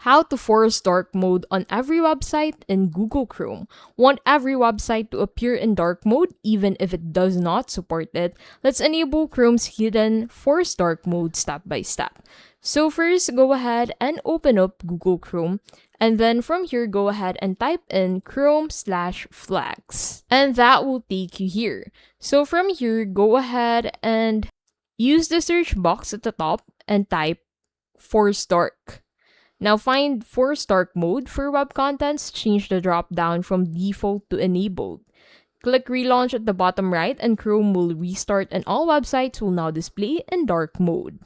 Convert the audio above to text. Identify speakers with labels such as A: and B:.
A: How to force dark mode on every website in Google Chrome. Want every website to appear in dark mode even if it does not support it? Let's enable Chrome's hidden force dark mode step by step. So first, go ahead and open up Google Chrome. And then from here, go ahead and type in Chrome/flags. And that will take you here. So from here, go ahead and use the search box at the top and type force dark. Now find Force Dark Mode for web contents, change the drop down from default to enabled. Click relaunch at the bottom right and Chrome will restart and all websites will now display in dark mode.